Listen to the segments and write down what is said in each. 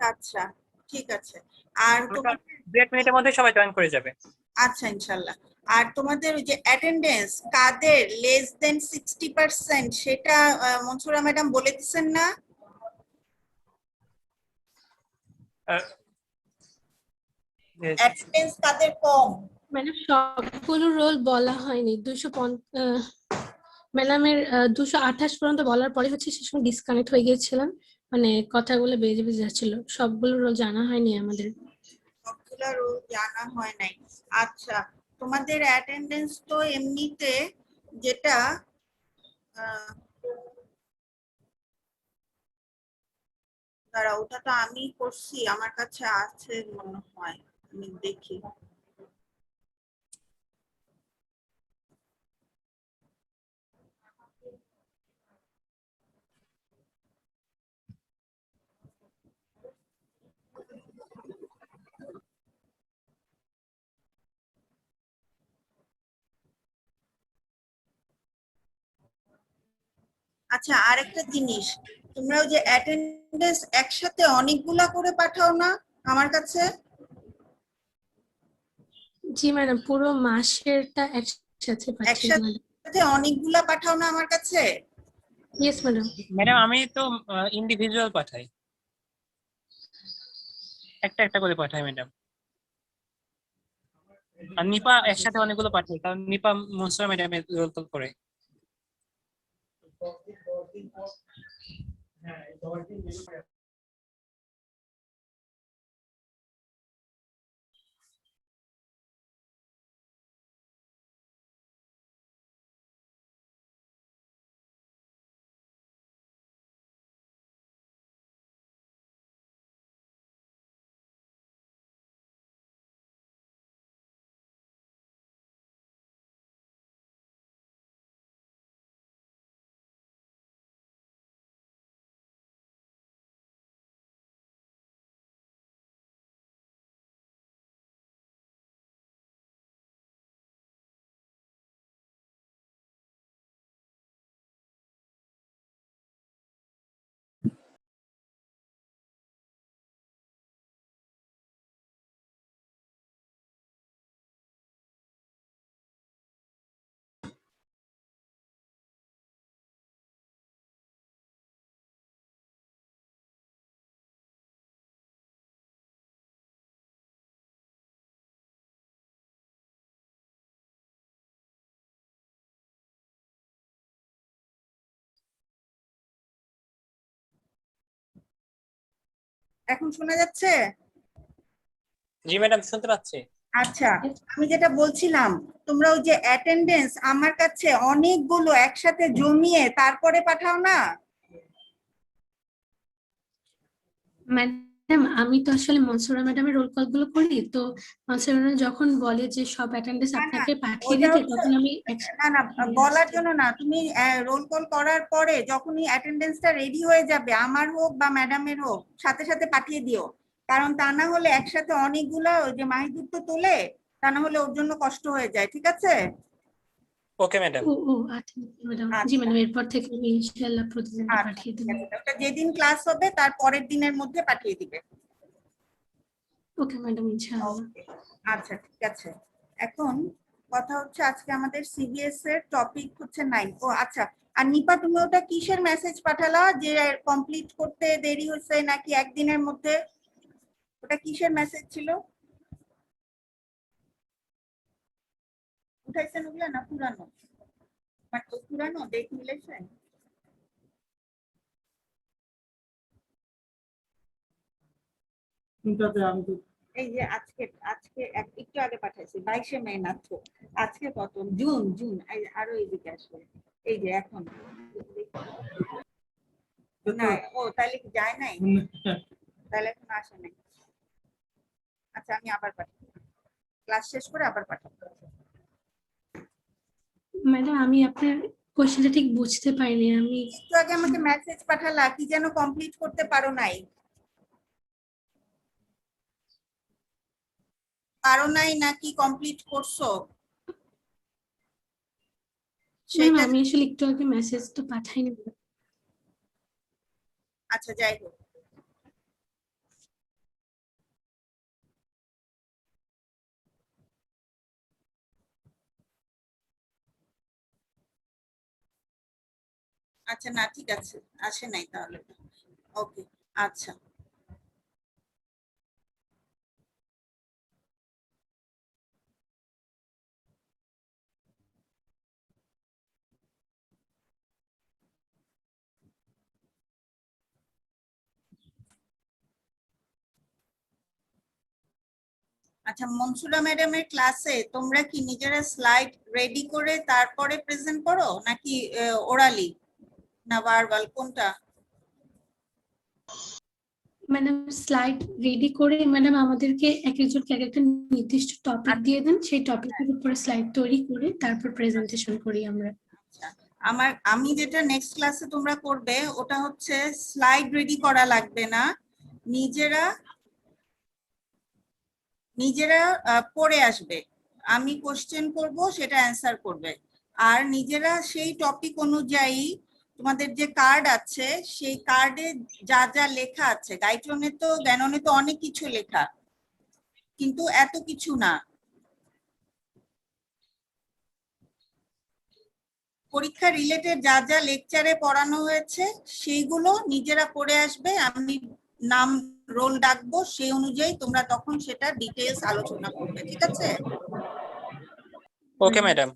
আচ্ছা ঠিক আছে। আর তোমার 2-1 মিনিটের মধ্যে সবাই জয়েন করে যাবে। আচ্ছা ইনশাল্লাহ। আর তোমাদের ওই যে অ্যাটেন্ডেন্স কাদের লেস দেন 60% সেটা মনসুরা ম্যাডাম বলে দিচ্ছেন না? অ্যাটেন্ডেন্স কাদের কম? ম্যাডাম সবগুলো রোল বলা হয়নি। 250 ম্যাডামের 228 পর্যন্ত বলার পরে হচ্ছে সে সময় ডিসকানেক্ট হয়ে গিয়েছিলাম, মানে কথাগুলো বেজে বেজে যাচ্ছিল। সবগুলো রোল জানা হয়নি আমাদের। সবগুলো রোল জানা হয় নাই। আচ্ছা তোমাদের অ্যাটেন্ডেন্স তো এমনিতে যেটা দাঁড়া, ওটা তো আমি করছি, আমার কাছে আছে মনে হয়, আমি দেখি। আচ্ছা আরেকটা জিনিস, তোমরা ওই যে অ্যাটেন্ডেন্স একসাথে অনেকগুলা করে পাঠাও না আমার কাছে? জি ম্যাডাম, পুরো মাসেরটা একসাথে পাঠিয়ে দিই ম্যাডাম। একসাথে অনেকগুলা পাঠাও না আমার কাছে? Yes madam. ম্যাডাম আমি তো ইন্ডিভিজুয়াল পাঠাই, একটা একটা করে পাঠাই ম্যাডাম। আর নিপা একসাথে অনেকগুলো পাঠাই, কারণ নিপা মনসুরা ম্যাডামের রোল কল করে। এখন শোনা যাচ্ছে? জি ম্যাডাম শুনতে পাচ্ছি। আচ্ছা আমি যেটা বলছিলাম, তোমরা ওই যে অ্যাটেন্ডেন্স আমার কাছে অনেকগুলো একসাথে জমিয়ে তারপরে পাঠাও না? ম্যাডাম আমি তো আসলে মনসুরা ম্যাডামের রোল কল গুলো করি, তো মনসুরা ম্যাডাম যখন বলে যে সব অ্যাটেন্ডেন্স আপনাকে পাঠিয়ে ওটা দিতে, হচ্ছে তখন আমি না না বলার জন্য না, তুমি রোল কল করার পরে যখনই অ্যাটেন্ডেন্সটা রেডি হয়ে যাবে, আমার হোক বা ম্যাডামের হোক, সাথে সাথে পাঠিয়ে দিও। কারণ তা না হলে একসাথে অনেকগুলা ওই যে মাহিদুর তো তোলে, তা না হলে ওর জন্য কষ্ট হয়ে যায়। ঠিক আছে? Okay madam. ও ও আচ্ছা ম্যাডাম। জি ম্যাডাম, এরপর থেকে আমি ইনশাআল্লাহ প্রতিদিনটা আচ্ছা পাঠিয়ে ঠিক দেব। আছে, ওটা যেদিন ক্লাস হবে তার পরের দিনের মধ্যে পাঠিয়ে দিবে। ওকে ম্যাডাম, ইনশাআল্লাহ। ওকে আচ্ছা ঠিক আছে। এখন কথা হচ্ছে আজকে আমাদের সিবিএস এর টপিক হচ্ছে 9। ও আচ্ছা, আর নিপা তুমি ওটা কিসের মেসেজ পাঠালা যে কমপ্লিট করতে দেরি হয়েছে নাকি একদিনের মধ্যে? ওটা কিসের মেসেজ ছিল? উঠাইছেন ওগুলা না পুরানো? মানে পুরানো ডেট মিলেছেন? এই যে আজকে আজকে একটু আগে পাঠাইছি 22শে মে না তো, আজকে কত জুন? জুন আরো এদিকে আসবে। এই যে এখন না, ও তাহলে কি যায় নাই? তাহলে এখন আসে নাই। আচ্ছা আমি আবার পাঠাবো, ক্লাস শেষ করে আবার পাঠাবো। ম্যাডাম আমি আপনার কোশ্চেনটা ঠিক বুঝতে পারিনি। আমি একটু আগে আমাকে মেসেজ পাঠালা কি যেন কমপ্লিট করতে পারো নাই? পারো নাই নাকি কমপ্লিট করছো ম্যাম, সেটা? আমি আসলে একটু আগে মেসেজ তো পাঠাইনি। আচ্ছা যাই হোক, আচ্ছা না ঠিক আছে, আসে নাই তাহলে। ওকে, আচ্ছা আচ্ছা মনসুরা ম্যাডামের ক্লাসে তোমরা কি নিজেরা স্লাইড রেডি করে তারপরে প্রেজেন্ট করো নাকি ওরালি না ভার্বাল কোনটা? ম্যাডাম স্লাইড রেডি করে ম্যাডাম আমাদেরকে এক একজনকে এক একটা নির্দিষ্ট টপিক দিয়ে দেন, সেই টপিকের উপরে স্লাইড তৈরি করে তারপর প্রেজেন্টেশন করি আমরা। আচ্ছা, আমি যেটা নেক্সট ক্লাসে তোমরা করবে ওটা হচ্ছে স্লাইড রেডি করা লাগবে না, নিজেরা নিজেরা পড়ে আসবে, আমি কোশ্চেন করব সেটা অ্যান্সার করবে, আর নিজেরা সেই টপিক অনুযায়ী তোমাদের যে কার্ড আছে সেই কার্ডে যা যা লেখা আছে, গাইডলাইনে তো জ্ঞাননে তো অনেক কিছু লেখা, কিন্তু এত কিছু না। পরীক্ষা রিলেটেড যা যা লেকচারে পড়ানো হয়েছে সেইগুলো নিজেরা পড়ে আসবে, আমি নাম রোল ডাকবো, সেই অনুযায়ী তোমরা তখন সেটা ডিটেইলস আলোচনা করবে, ঠিক আছে? Okay madam.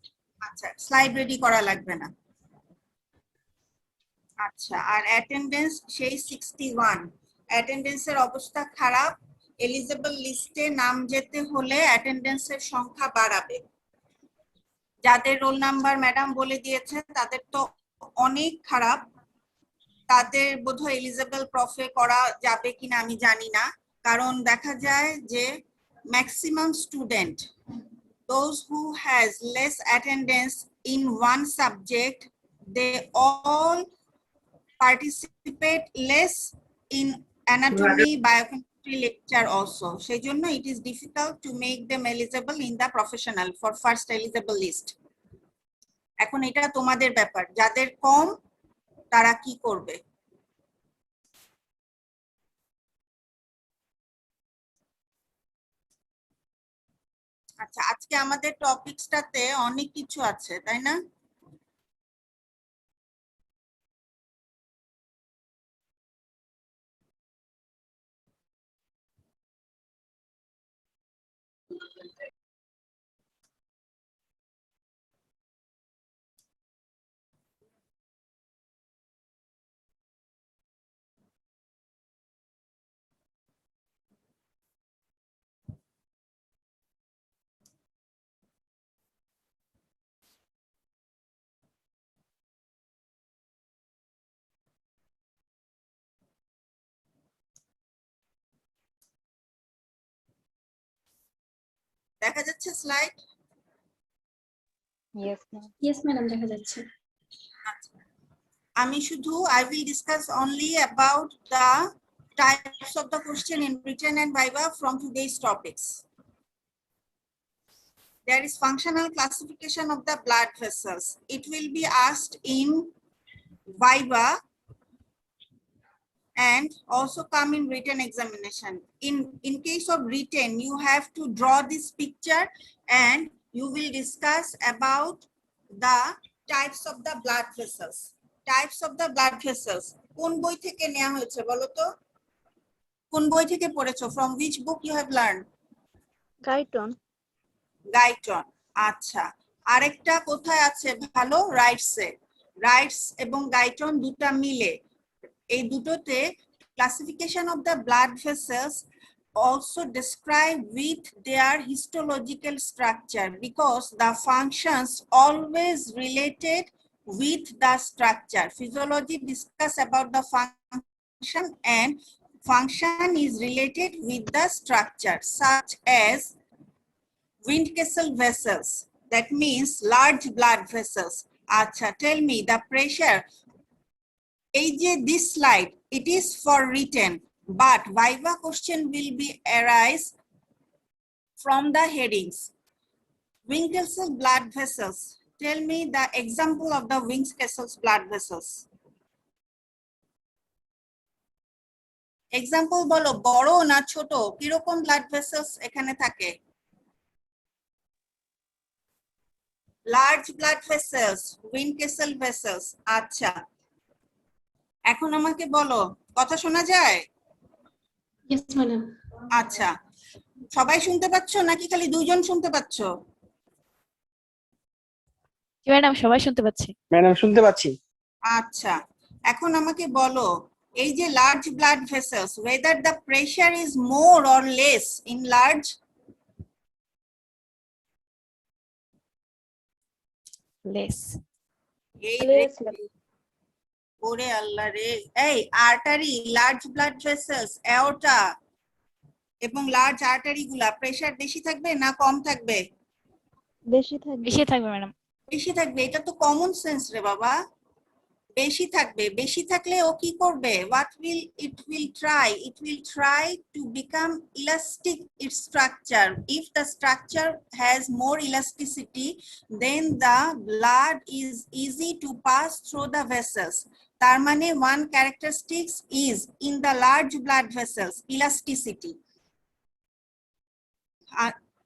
আচ্ছা স্লাইড রেডি করা লাগবে না। আচ্ছা আর অ্যাটেন্ডেন্স সেই 61, অ্যাটেন্ডেন্সের অবস্থা খারাপ, এলিজিবল লিস্টে নাম যেতে হলে অ্যাটেন্ডেন্সের সংখ্যা বাড়াবে। যাদের রোল নাম্বার ম্যাডাম বলে দিয়েছে তাদের তো অনেক খারাপ, তাদের বোধহয় এলিজিবল প্রফে করা যাবে কিনা আমি জানি না, কারণ দেখা যায় যে maximum student, those who has less attendance in one subject, they all participate less in anatomy biochemistry lecture also, সেই জন্য it is difficult to make them eligible in the professional for first eligible list। এখন এটা তোমাদের ব্যাপার, যাদের কম তারা কি করবে। আচ্ছা আজকে আমাদের টপিকসটাতে অনেক কিছু আছে তাই না? দেখা যাচ্ছে স্লাইড? ইয়েস ম্যাডাম দেখা যাচ্ছে। আমি শুধু I will discuss only about the types of the question in written and viva from today's topics. There is functional classification of the blood vessels. It will be asked in viva and also come in written examination. In case of written, you have to draw this picture and you will discuss about the types of the blood vessels. Types of the blood vessels. কোন বই থেকে নেওয়া হয়েছে বলো তো? কোন বই থেকে পড়েছো? From which book you have learned? Guyton. Guyton. আচ্ছা আরেকটা কোথায় আছে ভালো? রাইটসে। রাইটস এবং গাইটন দুটা মিলে, এই দুটোতে classification of the blood vessels also describe with their histological structure, because the functions always related with the structure. Physiology discuss about the function and function is related with the structure, such as Windkessel vessels, that means large blood vessels. Acha, tell me the pressure. This slide, it is for written, but viva question will be arise from the headings. Windkessel blood vessels. Tell me the example of the Windkessel's blood vessels. Example বলো, বড় না ছোট, কিরকম blood vessels এখানে থাকে? Large blood vessels, Windkessel vessels. আচ্ছা এখন আমাকে বলো, কথা শোনা যায়? Yes madam. আচ্ছা, সবাই শুনতে পাচ্ছো নাকি খালি দুইজন শুনতে পাচ্ছো? জি ম্যাডাম, সবাই শুনতে পাচ্ছি। ম্যাডাম শুনতে পাচ্ছি। আচ্ছা, এখন আমাকে বলো, এই যে large blood vessels, whether the pressure is more or less in large? Less. এই ওরে আল্লাহ রে, এই artery, large blood vessels, aorta এবং লার্জ আর্টারি গুলা প্রেসার বেশি থাকবে না কম থাকবে? বেশি থাকবে ম্যাডাম। বেশি থাকবে, এটা তো কমন সেন্স রে বাবা। বেশি থাকবে, বেশি থাকলে ও কি করবে? It will try to become elastic its structure. If the structure has more elasticity, then the blood is easy to pass through the vessels. তার মানে one characteristics is in the large blood vessels elasticity.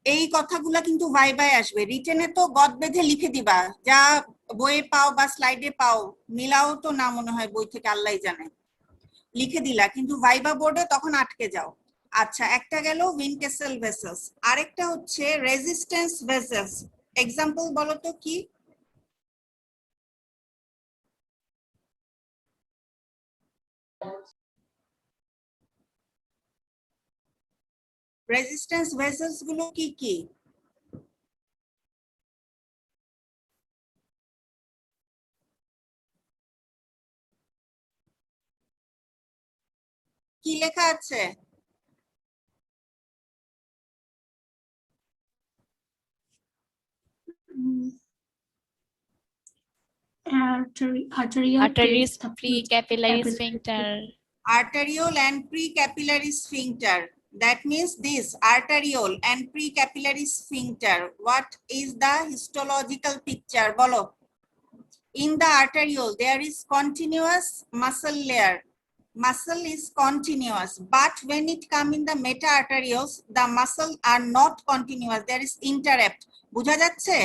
এই কথাগুলা কিন্তু ভাইবাই আসবে, রিটেনে তো গদ বেঁধে লিখে দিবা, যা বইয়ে পাও বা স্লাইডে পাও, মিলাও তো না মনে হয় বই থেকে, আল্লাহই জানে। লিখে দিলা কিন্তু ভাইবা বোর্ডে তখন আটকে যাও। আচ্ছা, একটা গেল উইনকেসেল ভেসেলস, আরেকটা হচ্ছে রেজিস্ট্যান্স ভেসেলস। এক্সাম্পল বলো তো কি? রেজিস্ট্যান্স ভেসেলস গুলো কি কি? কি লেখা আছে? Arteries, pre-capillary sphincter. Arteriole and precapillary sphincter. That means this arteriole and precapillary sphincter. What is the histological picture? Bolo. In the arteriole, there is continuous muscle layer. Muscle is continuous, but when it come in the meta-arterioles, the muscle are not continuous. There is interrupt. বুঝা যাচ্ছে?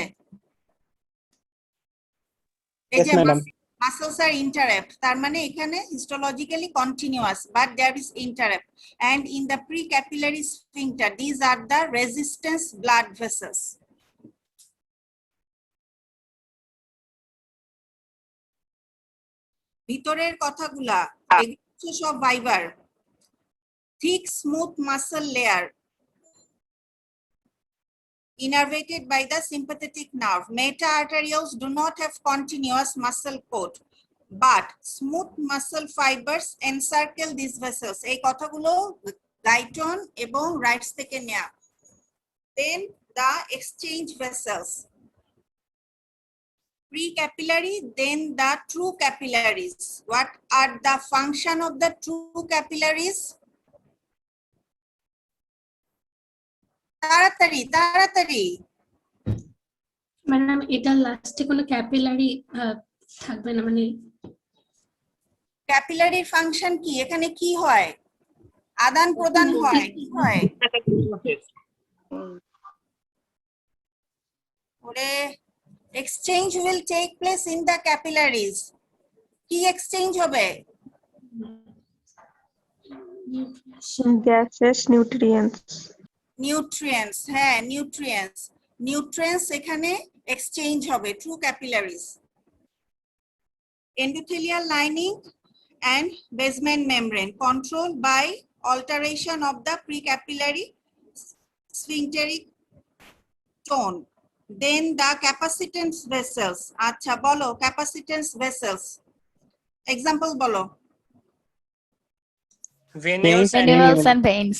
এই Yes, যে madam. muscles are interrupt, তার মানে এখানে histologically continuous, but there is interrupt. And in the precapillary sphincter, these are the resistance blood vessels. ভিতরের কথাগুলা এগুলো সব fibre. Thick smooth muscle layer innervated by the sympathetic nerve. Meta-arterioles do not have continuous muscle coat, but smooth muscle fibers encircle these vessels. এই কথাগুলো Guyton এবং rights থেকে নেয়া। Then the exchange vessels. Precapillary, then the true capillaries. What are the function of the true capillaries? তাড়াতাড়ি তাড়াতাড়ি। Madam এটা লাস্টে কোনো ক্যাপিলারি থাকবে না, মানে ক্যাপিলারির ফাংশন কি? এখানে কি হয়? আদান প্রদান হয়, কি হয়? ওরে, exchange will take place in the capillaries. কি এক্সচেঞ্জ হবে? gases, nutrients. নিউট্রিয়েন্টস, হ্যাঁ নিউট্রিয়েন্টস। নিউট্রিয়েন্টস এখানে এক্সচেঞ্জ হবে, through capillaries. Endothelial lining and basement membrane controlled by alteration of the precapillary sphincteric tone. Then the capacitance vessels. আচ্ছা বলো, capacitance vessels example বলো। Venules and Venules and veins.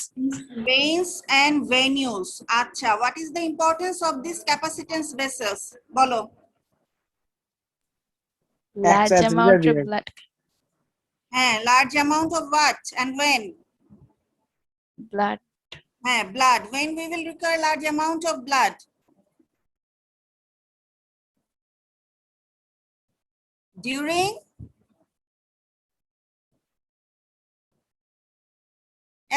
Veins and venules. আচ্ছা, what is the importance of these capacitance vessels? বলো। Large Acts as amount of reservoir. blood. হ্যাঁ, large amount of what and when? Blood. হ্যাঁ, blood. When we will require large amount of blood? During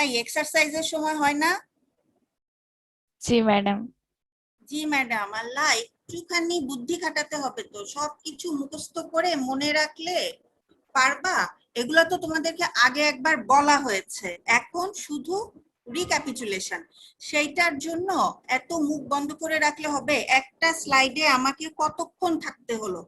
এই এক্সারসাইজের সময় হয় না? জি madam. জি madam, আল্লাহ একটুখানি বুদ্ধি খাটাতে হবে তো, সবকিছু মুখস্থ করে মনে রাখলে পারবা? এগুলো তো তোমাদেরকে আগে একবার বলা হয়েছে, এখন শুধু রিক্যাপিচুলেশন। সেইটার জন্য এত মুখ বন্ধ করে রাখলে হবে? একটা স্লাইডে আমাকে কতক্ষণ থাকতে হলো?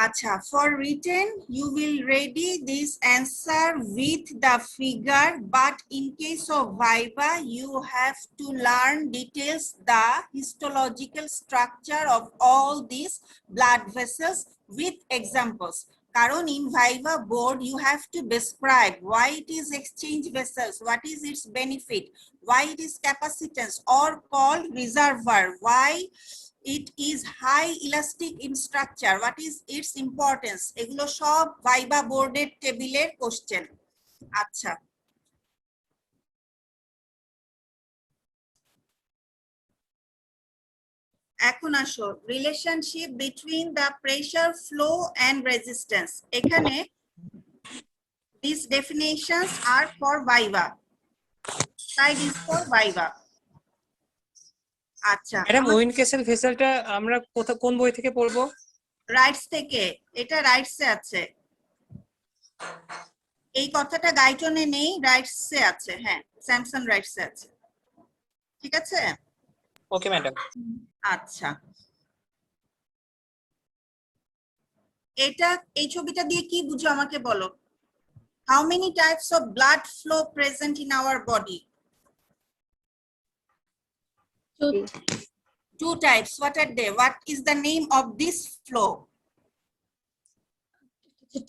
আচ্ছা, for written you will ready this answer with the figure, but in case of viva you have to learn details the histological structure of all these blood vessels with examples. কারণ in viva board you have to describe why it is exchange vessels, what is its benefit, why it is capacitance or called reservoir, why it is high elastic in structure, what is its importance, এগুলো সব viva বোর্ডের টেবিলের question. আচ্ছা, এখন আসো relationship between the pressure flow and resistance. এখানে these definitions are for viva, slide is for viva। আচ্ছা, madam win কেসেল ভেসেলটা আমরা কোন বই থেকে পড়বো? রাইটস থেকে, এটা রাইটসে আছে, এই কথাটা গাইটনে নেই, রাইটসে আছে। হ্যাঁ, স্যামসন রাইটসে আছে, ঠিক আছে। Okay madam. আচ্ছা, এটা এই ছবিটা দিয়ে কি বুঝো আমাকে বলো? How many types of blood flow present in our body? Two types. What are they? What is the name of this flow?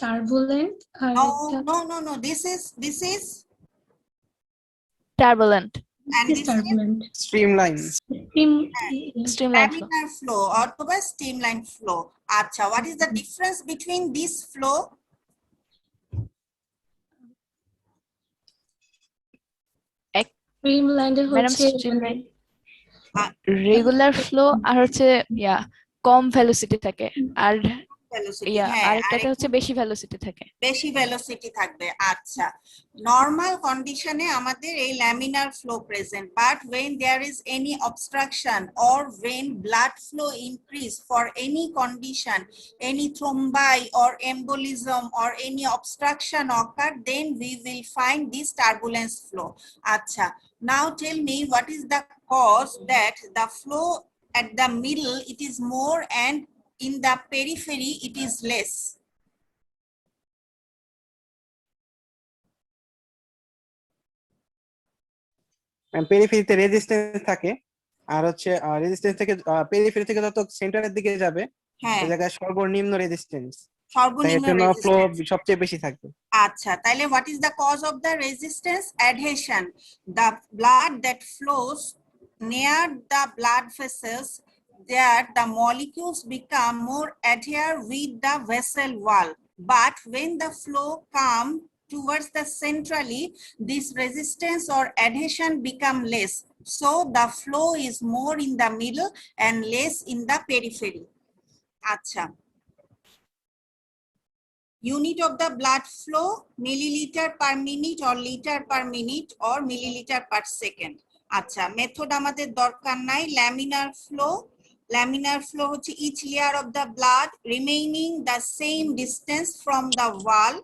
Turbulent আর No, একটা no. This is Turbulent. and this is turbulent streamline Streamline flow. laminar flow অথবা streamline flow। আচ্ছা, what is the difference between this flow? স্ট্রিমলাইনের madam হচ্ছে streamline regular flow আর হচ্ছে কম velocity থাকে, আর velocity, হ্যাঁ, আরেকটাতে হচ্ছে বেশি ভেলোসিটি থাকে। বেশি ভেলোসিটি থাকবে। আচ্ছা, নরমাল কন্ডিশনে আমাদের এই laminar flow present, but when there is any obstruction or when blood flow increase for any condition, any thrombi or embolism or any obstruction occur, then we will find this turbulence flow। আচ্ছা, now tell me what is the cause that the flow at the middle it is more and in the periphery it is less? পেরিফেরিতে resistance থাকে, আর হচ্ছে resistance থেকে periphery থেকে যত সেন্টারের দিকে যাবে হ্যাঁ, ওই জায়গায় সর্বনিম্ন রেজিস্ট্যান্স, তাই এর সর্বনিম্ন জন্য ফ্লো resistance। সবচেয়ে বেশি থাকবে। আচ্ছা, তাহলে what is the cause of the resistance? Adhesion. The blood that flows near the blood vessels, there the molecules become more adhere with the vessel wall, but when the flow come towards the centrally, this resistance or adhesion become less, so the flow is more in the middle and less in the periphery। আচ্ছা, unit of the blood flow, milliliter per minute or liter per minute or milliliter per second। আচ্ছা, method আমাদের দরকার নাই। Laminar flow হচ্ছে each layer of the blood remaining the same distance from the wall,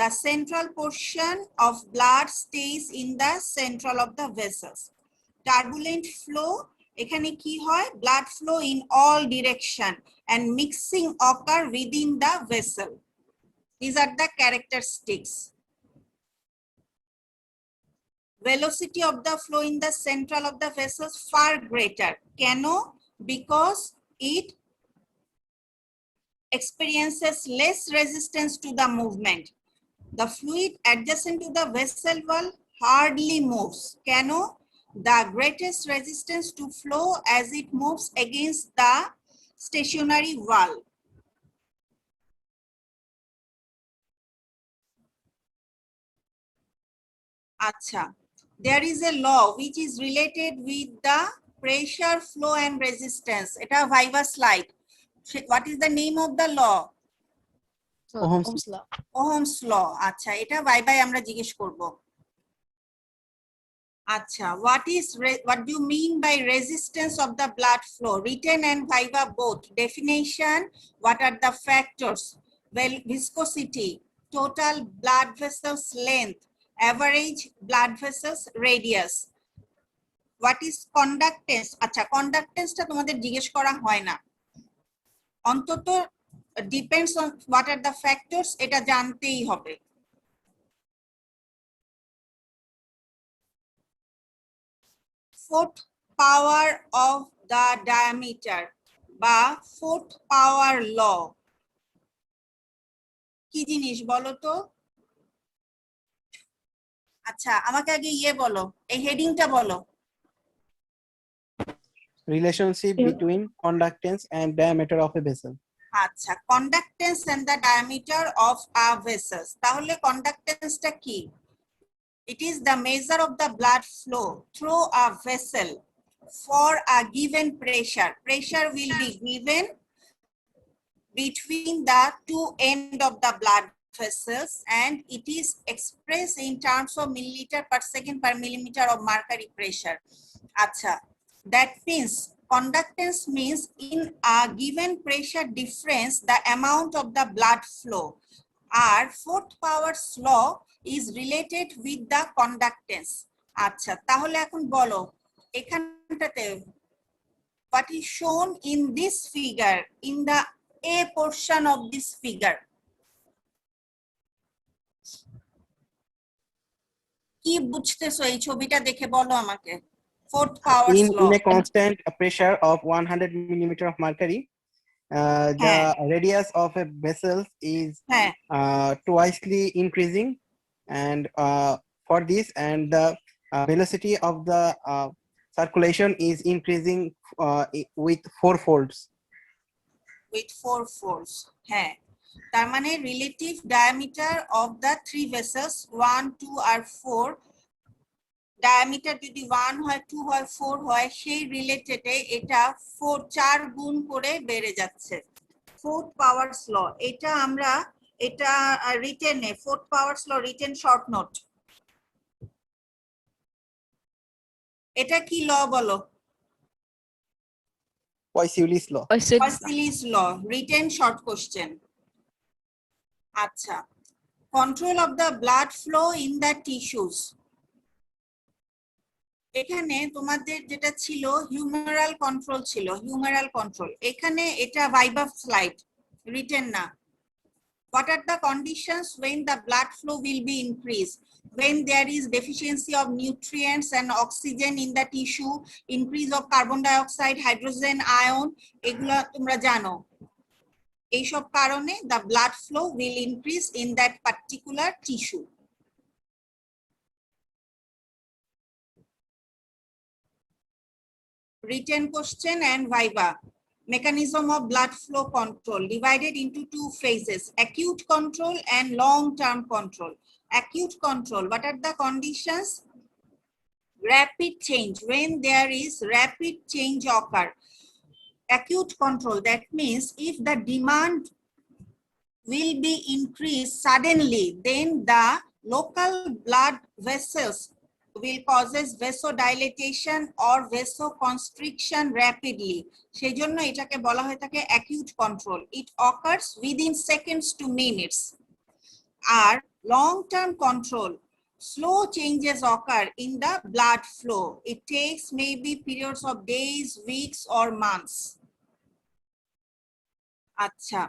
the central portion of blood stays in the central of the vessels। turbulent flow, এখানে কি হয়? blood flow in all direction and mixing occur within the vessel। These are the characteristics। Velocity of the flow in the central of the vessels far greater. কেন? Because it experiences less resistance to the movement. The fluid adjacent to the vessel wall hardly moves. কেন? The greatest resistance to flow as it moves against the stationary wall। আচ্ছা, there is a law which is related with the pressure, flow and resistance। এটা viva slide. What is the name of the law? Ohm's law. Ohm's law। আচ্ছা, এটা ভাইভাই আমরা জিজ্ঞেস করব। আচ্ছা, what do you mean by resistance of the blood flow? Written and viva both. Definition, what are the factors? Well, viscosity, total blood vessels length, average blood vessels radius. What is conductance? আচ্ছা, conductanceটা তোমাদের জিজ্ঞেস করা হয় না, অন্তত depends on what are the factors, এটা জানতেই হবে। Fourth power of the diameter বা fourth power law কি জিনিস বলো তো? আচ্ছা, আমাকে আগে বলো, এই হেডিংটা বলো। Relationship between conductance and diameter of a vessel. আচ্ছা, conductance and the diameter of a vessel, তাহলে conductanceটা কি? It is the measure of the blood flow through a vessel for a given pressure. Pressure will be given between the two ends of the blood vessels and it is expressed in terms of milliliter per second per millimeter of mercury pressure. Acha, that means conductance means in a given pressure difference the amount of the blood flow. Our fourth power's law is related with the conductance. আচ্ছা, তাহলে এখন বলো এখানটাতে what is shown in this figure, in the A portion of this figure, কি বুঝতেছো এই ছবিটা দেখে বলো আমাকে। Fourth power's law. In a constant pressure of 100 millimeter of mercury, the radius of a vessel is twicely increasing, and for this, and the velocity of the circulation is increasing with 4 folds. With 4 folds. হ্যাঁ, তার মানে relative diameter of the 3 vessels 1, 2 R 4, diameter যদি 1 হয়, 2 হয়, 4 হয়, সেই রিলেটেডে এটা 4 গুণ করে বেড়ে যাচ্ছে। Fourth power's law, এটা আমরা এটা রিটেনে fourth power's law written short note. এটা কি ল বলো? Poiseuille's law. Poiseuille's law, written short question. আচ্ছা, control of the blood flow in the tissues. এখানে তোমাদের যেটা ছিল হিউমেরাল কন্ট্রোল ছিল, হিউমেরাল কন্ট্রোল। এখানে এটা ভাইভা স্লাইড, রিটেন না। What are the conditions when the blood flow will be increased? When there is deficiency of nutrients and oxygen in the tissue, increase of carbon dioxide, hydrogen ion, এগুলা তোমরা জানো। এইসব কারণে the blood flow will increase in that particular tissue. Written question and viva. Mechanism of blood flow control divided into 2 phases, acute control and long-term control. Acute control, what are the conditions? Rapid change, when there is rapid change occur. Acute control, that means if the demand will be increased suddenly, then the local blood vessels will causes vasodilatation or vasoconstriction rapidly. সেই জন্য এটাকে বলা হয়ে থাকে acute control. It occurs within seconds to minutes. R long-term control, slow changes occur in the blood flow. It takes maybe periods of days, weeks or months. আচ্ছা,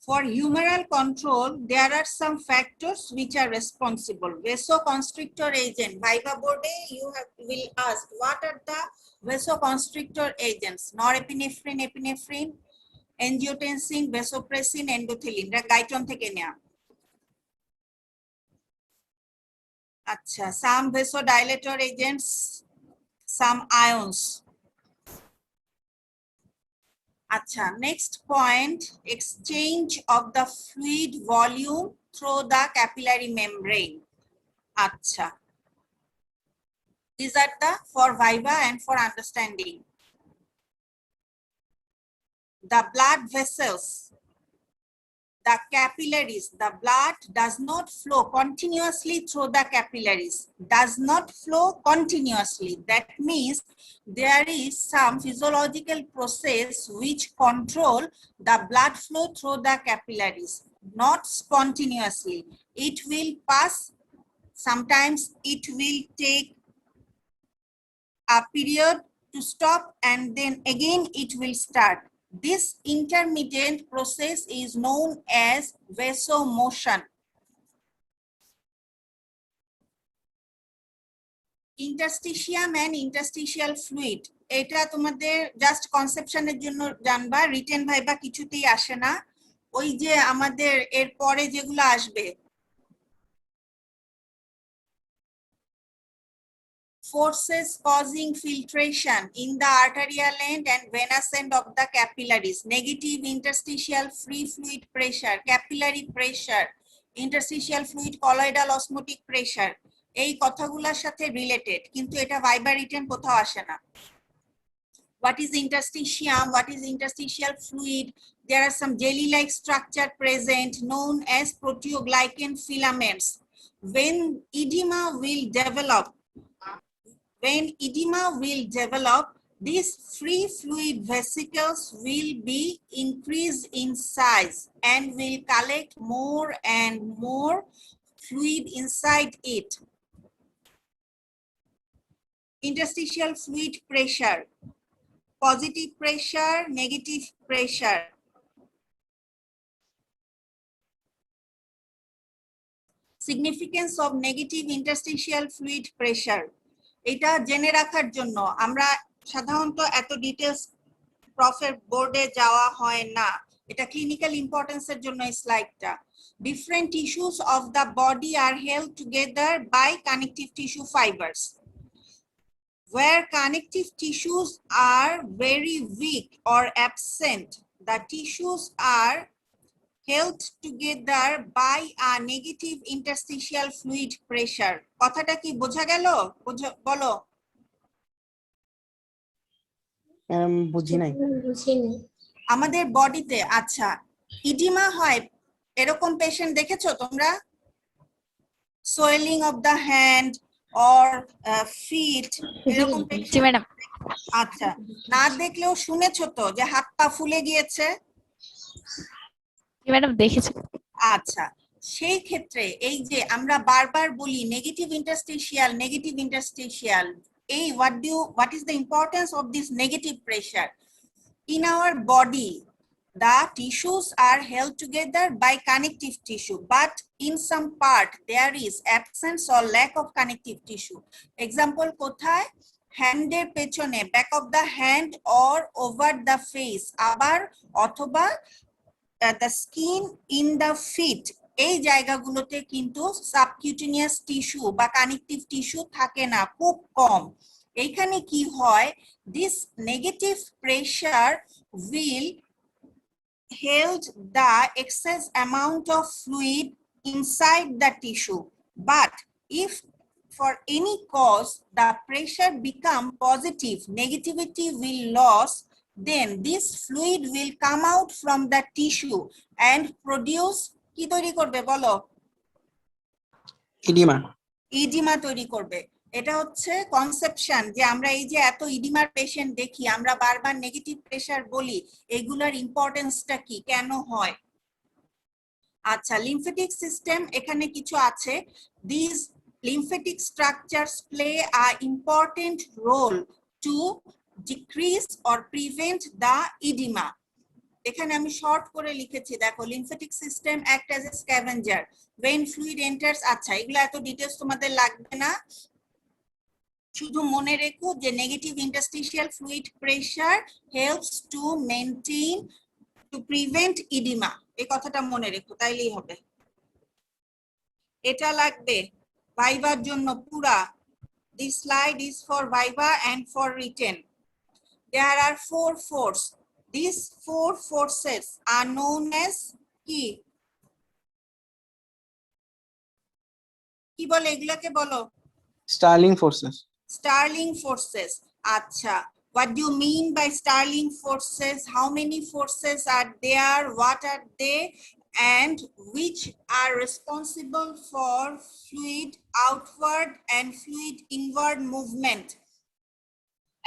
for humoral control, there are some factors which are responsible. Vasoconstrictor agent. Viva board, you will ask, what are the vasoconstrictor agents? Norepinephrine, epinephrine, angiotensin, vasopressin, endothelin. Gaiton থেকে নেয়া। আচ্ছা, some vasodilator agents, some ions. Acha, next point, exchange of the fluid volume through the capillary membrane. Acha, these are the for viva and for understanding. The blood vessels, the capillaries, the blood does not flow continuously through the capillaries, does not flow continuously. That means there is some physiological process which control the blood flow through the capillaries. not spontaneously. It will pass. Sometimes it will take a period to stop and then again it will start. This intermittent process is known as vasomotion. Interstitium and interstitial fluid, এটা তোমাদের just কনসেপশনের জন্য জানবা, written viva কিছুতেই আসে না। ওই যে আমাদের এর পরে যেগুলো আসবে, forces causing filtration in the arterial end and venous end of the capillaries, negative interstitial free fluid pressure, capillary pressure, interstitial fluid colloidal osmotic pressure, এই কথাগুলোর সাথে রিলেটেড, কিন্তু এটা ভাইবা রিটেন কোথাও আসে না। What is interstitium? What is interstitial fluid? There are some jelly-like structure present known as proteoglycan filaments. When edema will develop, these free fluid vesicles will be increased in size and will collect more and more fluid inside it. Interstitial fluid pressure, positive pressure, negative pressure. Significance of negative interstitial fluid pressure. এটা জেনে রাখার জন্য আমরা সাধারণত এত details প্রফের বোর্ডে যাওয়া হয় না, এটা ক্লিনিক্যাল ইম্পর্টেন্সের জন্য এই স্লাইডটা। Different tissues of the body are held together by connective tissue fibers. Where connective tissues are very weak or absent, the tissues are held together by a negative interstitial fluid pressure. কথাটা কি বোঝা গেল? বলো। বুঝি নাই। বুঝিনি। আমাদের বডিতে আচ্ছা ইডিমা হয় এরকম পেশেন্ট দেখেছো তোমরা? Swelling of the hand or feet, এরকম জি পেশেন্ট? ম্যাডাম। আচ্ছা, না দেখলেও শুনেছো তো যে হাত পা ফুলে গিয়েছে? জি ম্যাডাম দেখেছি। আচ্ছা, সেই ক্ষেত্রে এই যে আমরা বারবার বলি নেগেটিভ ইন্টারস্টিশিয়াল, এই what is the importance of this negative pressure? In our body, the tissues are held together by connective tissue, but in some part there is absence or lack of connective tissue. Example কোথায়? হ্যান্ডের পেছনে, back of the hand or over the face, আবার অথবা the skin in the feet, এই জায়গাগুলোতে কিন্তু subcutaneous tissue বা connective tissue থাকে না, খুব কম। এইখানে কি হয়, this negative pressure will held the excess amount of fluid inside the tissue, but if for any cause the pressure become positive, negativity will lose, then this fluid will come out from the tissue and produce কি তৈরি করবে বলো? Edema তৈরি করবে। এটা হচ্ছে conception যে আমরা এই যে এত ইডিমার পেশেন্ট দেখি, আমরা বারবার নেগেটিভ প্রেসার বলি, এগুলোর ইম্পর্টেন্সটা কি, কেন হয়? আচ্ছা, লিম্ফেটিক সিস্টেম এখানে কিছু আছে। This lymphatic structures play an important role to decrease or prevent the edema. এখানে আমি শর্ট করে লিখেছি, দেখো lymphatic system act as a scavenger when fluid enters. আচ্ছা, এগুলো এত ডিটেইলস তোমাদের লাগবে না, শুধু মনে রেখো যে negative interstitial fluid pressure helps to maintain to prevent oedema, এই কথাটা মনে রেখো, তাইলেই হবে। এটা লাগবে ভাইবার জন্য পুরা। This slide is for viva and for written. There are 4 forces. These 4 forces are known as কি? কি বলে এগুলাকে? বলো। Starling forces. Starling forces. আচ্ছা, what do you mean by Starling forces? How many forces are there? What are they? And which are responsible for fluid outward and fluid inward movement?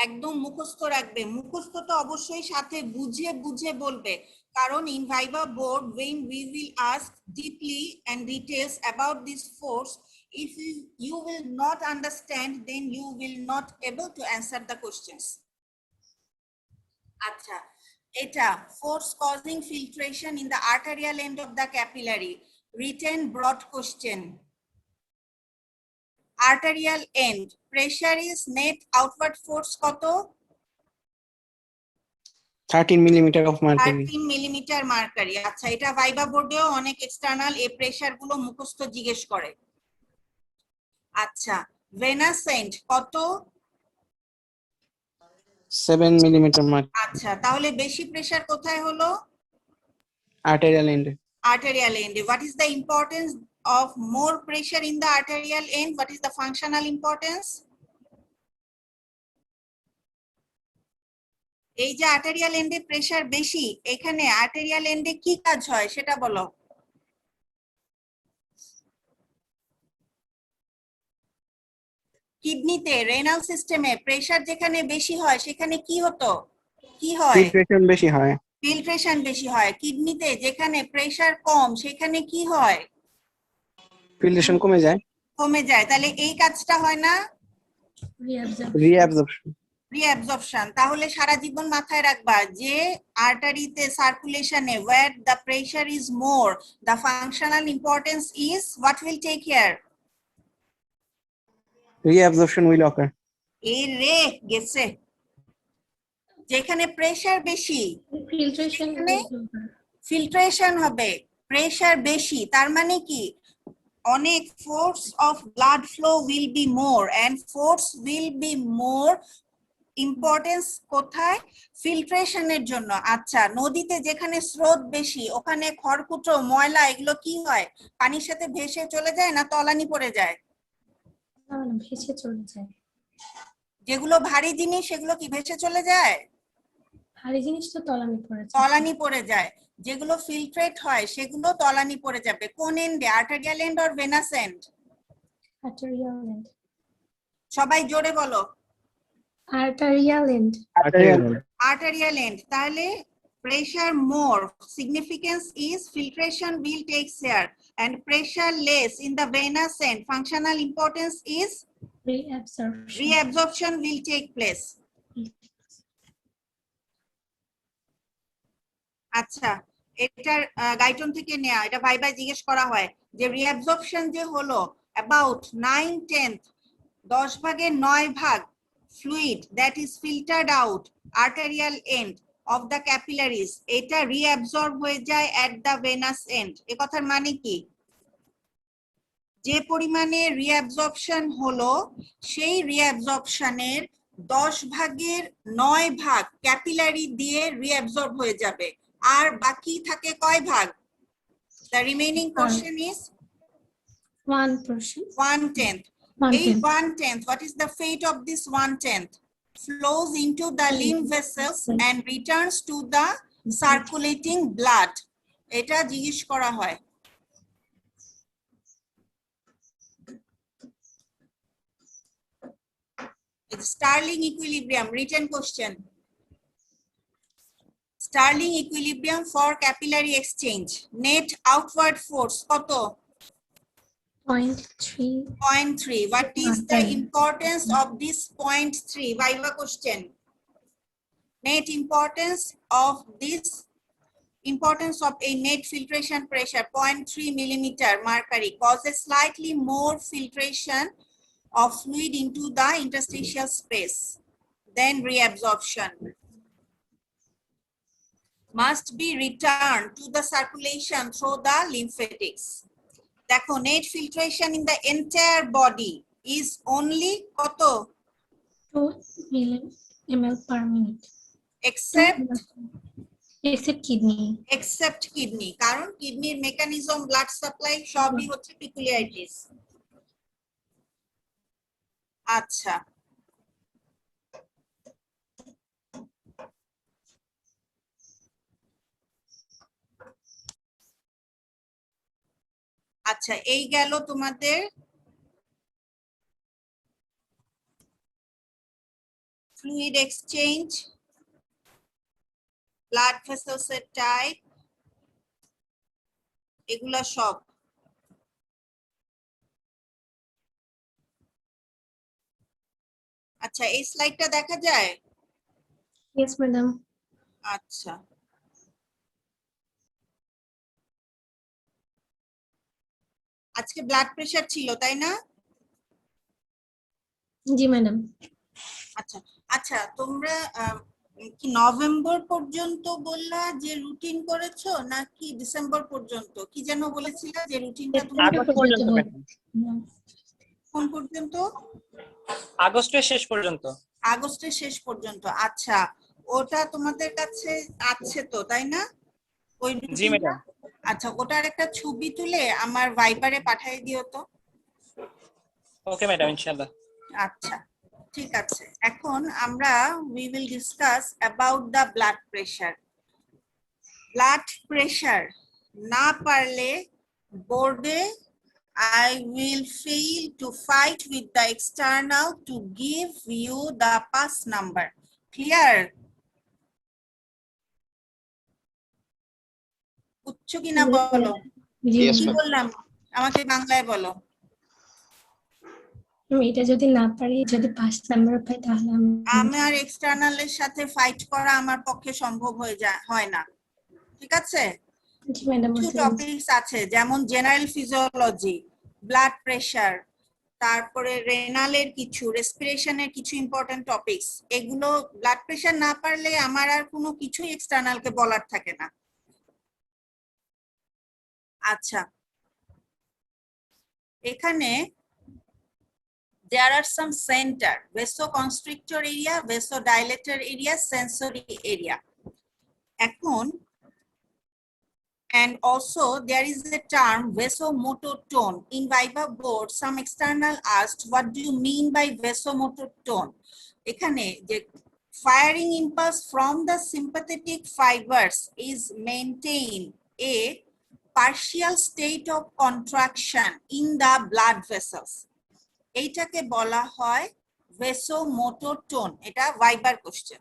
একদম মুখস্থ রাখবে, মুখস্থ তো অবশ্যই সাথে বুঝে বুঝে বলবে, কারণ in viva board when we will ask deeply and details about this force, if you will not understand then you will not able to answer the questions. আচ্ছা, এটা force causing filtration in the arterial end of the capillary, written broad question. Arterial end, pressure is net outward force কত? 13 millimeter of mercury. 13 millimetre mercury. আচ্ছা, এটা viva বোর্ডেও অনেক external এই pressure গুলো মুখস্থ জিজ্ঞেস করে। আচ্ছা, ভেনাস এন্ড কত? 7 millimeter mercury. আচ্ছা, তাহলে বেশি প্রেসার কোথায় হলো? Arterial end. Arterial end. What is the importance of more pressure in the arterial end? What is the functional importance? এই যে আর্টেরিয়াল এন্ডে প্রেসার বেশি, এখানে আর্টেরিয়াল এন্ডে কি কাজ হয় সেটা বলো। কিডনিতে রেনাল সিস্টেমে প্রেসার যেখানে বেশি হয় সেখানে কি হতো, কি হয়? Filtration বেশি হয়। ফিল্ট্রেশন বেশি হয়। কিডনিতে যেখানে প্রেসার কম সেখানে কি হয়? ফিল্ট্রেশন কমে যায়। কমে যায়। তাহলে এই কাজটা হয় না, রিঅ্যাবজর্পশন। রিঅ্যাবজর্পশন। তাহলে সারা জীবন মাথায় রাখবা যে আর্টারিতে সার্কুলেশনে where the pressure is more, the functional importance is what will take care? Reabsorption will occur. এই রে গেছে। যেখানে প্রেসার বেশি ফিল্ট্রেশন হবে, প্রেসার বেশি তার মানে কি অনেক force of blood flow will be more and force will be more importance কোথায়? ফিল্ট্রেশনের জন্য। আচ্ছা, নদীতে যেখানে স্রোত বেশি ওখানে খড়কুটো ময়লা এগুলো কি হয়, পানির সাথে ভেসে চলে যায় না তলানি পড়ে যায়? ভেসে চলে যায়। যেগুলো ভারী জিনিস সেগুলো কি ভেসে চলে যায়? ভারী জিনিস তো তলানি পড়ে যায়। তলানি পড়ে যায়। যেগুলো ফিল্ট্রেট হয় সেগুলো তলানি পড়ে যাবে। কোন এন্ডে, arterial end or venous end? Arterial end. সবাই জোরে বলো। Arterial end. Arterial end. তাহলে pressure more significance is filtration will take care and pressure less in the venous end, functional importance is reabsorption will take place. আচ্ছা, এটার Guyton থেকে নেওয়া, এটা viva জিজ্ঞেস করা হয় যে রিঅ্যাবজর্পশন যে হলো about 9/10, 10 ভাগের 9 ভাগ fluid that is filtered out arterial end of the capillaries, এটা reabsorb হয়ে যায় at the venous end। এ কথার মানে কি? যে পরিমাণে রিঅ্যাবজর্পশন হলো সেই রিঅ্যাবজর্পশনের 10 ভাগের 9 ভাগ ক্যাপিলারি দিয়ে রিঅ্যাবজর্ব হয়ে যাবে, আর বাকি থাকে কয় ভাগ? The remaining portion is 1/10. এই 1/10, what is the fate of this 1/10? Flows into the lymph vessels and returns to the circulating blood। এটা জিজ্ঞেস করা হয়। Starling equilibrium, written question. Starling equilibrium for capillary exchange. Net outward force কত? 0.3. What is the importance of this 0.3? Viva question. Net importance of this, importance of a net filtration pressure 0.3 millimeter mercury causes slightly more filtration of fluid into the interstitial space then reabsorption must be returned to the circulation through the lymphatics. দেখো, net filtration in the entire body is only কত? 2 ml per minute except kidney, কারণ কিডনির mechanism blood supply সবই হচ্ছে পিকুলিয়ারিটিস। আচ্ছা, আচ্ছা এই গেল তোমাদের fluid exchange, blood vessels এর type, এগুলা সব। আচ্ছা, এই স্লাইডটা দেখা যায়? Yes madam. আচ্ছা, আজকে ব্লাড প্রেশার ছিল তাই না? জি ম্যাডাম। আচ্ছা আচ্ছা, তোমরা কি নভেম্বর পর্যন্ত বললা যে রুটিন করেছো নাকি ডিসেম্বর পর্যন্ত? কি যেন বলেছিলা যে রুটিনটা তুমি আগস্ট পর্যন্ত ম্যাডাম, কোন পর্যন্ত? আগস্টের শেষ পর্যন্ত। আগস্টের শেষ পর্যন্ত। আচ্ছা, ওটা তোমাদের কাছে আছে তো তাই না? ওই জি রুটিনটা? ম্যাডাম। আচ্ছা, ওটার একটা ছবি তুলে আমার ভাইবারে পাঠিয়ে দিও তো। ওকে ম্যাডাম, ইনশাআল্লাহ। আচ্ছা, ঠিক আছে। এখন আমরা we will discuss about the blood pressure. Blood pressure না পারলে বোর্ডে I will fail to fight with the external to give you the pass number. Clear? বুঝছো কিনা বলো? জি কি ম্যাডাম। বললাম? আমাকে বাংলায় বলো। এটা যদি না পারি, যদি 5 নাম্বার পাই তাহলে আমি আমার এক্সটার্নালের সাথে ফাইট করা আমার পক্ষে সম্ভব হয় না। ঠিক আছে? জি ম্যাডাম কিছু বুঝতে পেরেছি। টপিকস আছে যেমন জেনারেল ফিজিওলজি, ব্লাড প্রেশার, তারপরে রেনালের কিছু, রেসপিরেশনের কিছু ইম্পর্টেন্ট টপিকস। এগুলো ব্লাড প্রেশার না পারলে আমার আর কোনো কিছুই এক্সটার্নালকে বলার থাকে না। আচ্ছা, এখানে there are some center, vasoconstrictor area, vasodilator area, sensory area. এখন and also there is a term vasomotor tone. In Viva board, some external asked, what do you mean by vasomotor tone? এখানে যে firing impulse from the sympathetic fibers is maintain a partial state of contraction in the blood vessels. এইটাকে বলা হয় vasomotor tone. এটা ভাইবার question,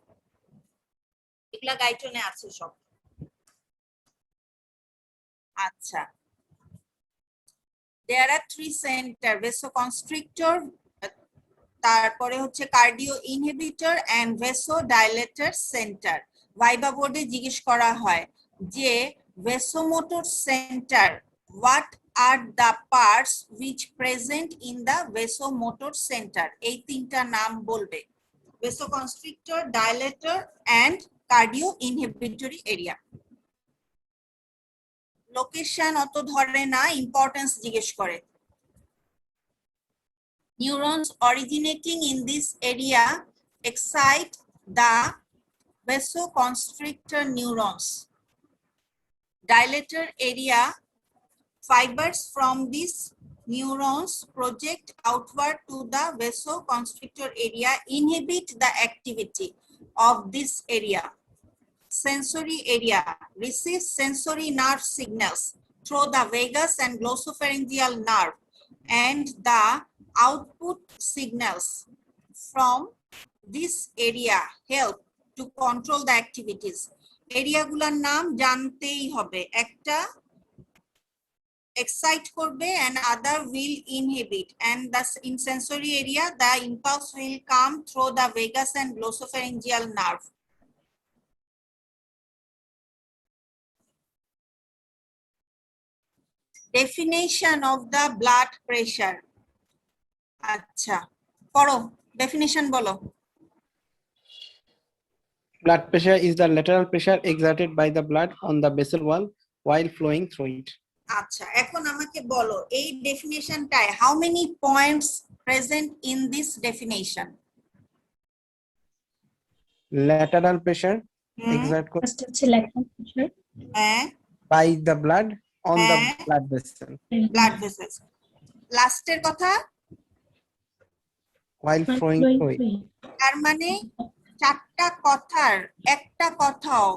এগুলা গাইটনে আছে সব। আচ্ছা, there are 3 center, vasoconstrictor, তারপরে হচ্ছে cardio inhibitor and vasodilator centre. Viva বোর্ডে জিজ্ঞেস করা হয় যে vasomotor centre, what are the parts which present in the vasomotor center? এই তিনটা নাম বলবে, vasoconstrictor, dilator and cardio inhibitory area. Location অত ধরে না, ইম্পর্টেন্স জিজ্ঞেস করে। Neurons originating in this area excite the vasoconstrictor neurons. Dilator area, fibers from these neurons project outward to the vasoconstrictor area, inhibit the activity of this area. Sensory area receives sensory nerve signals through the vagus and glossopharyngeal nerve, and the output signals from this area help to control the activities. এরিয়াগুলোর নাম জানতেই হবে, একটা excite করবে and other will inhibit, and thus in sensory area the impulse will come through the vagus and glossopharyngeal nerve. Definition of the blood pressure. আচ্ছা, পড়ো, definition বলো। Blood pressure is the lateral pressure exerted by the blood on the vessel wall while flowing through it. আচ্ছা, এখন আমাকে বলো এই ডেফিনিশনটায় how many points present in this definition? Lateral pressure exerted first হচ্ছে lateral pressure হ্যাঁ by the blood on the হ্যাঁ blood vessel blood vessels. লাস্টের কথা while flowing through it. তার মানে চারটা কথার একটা কথাও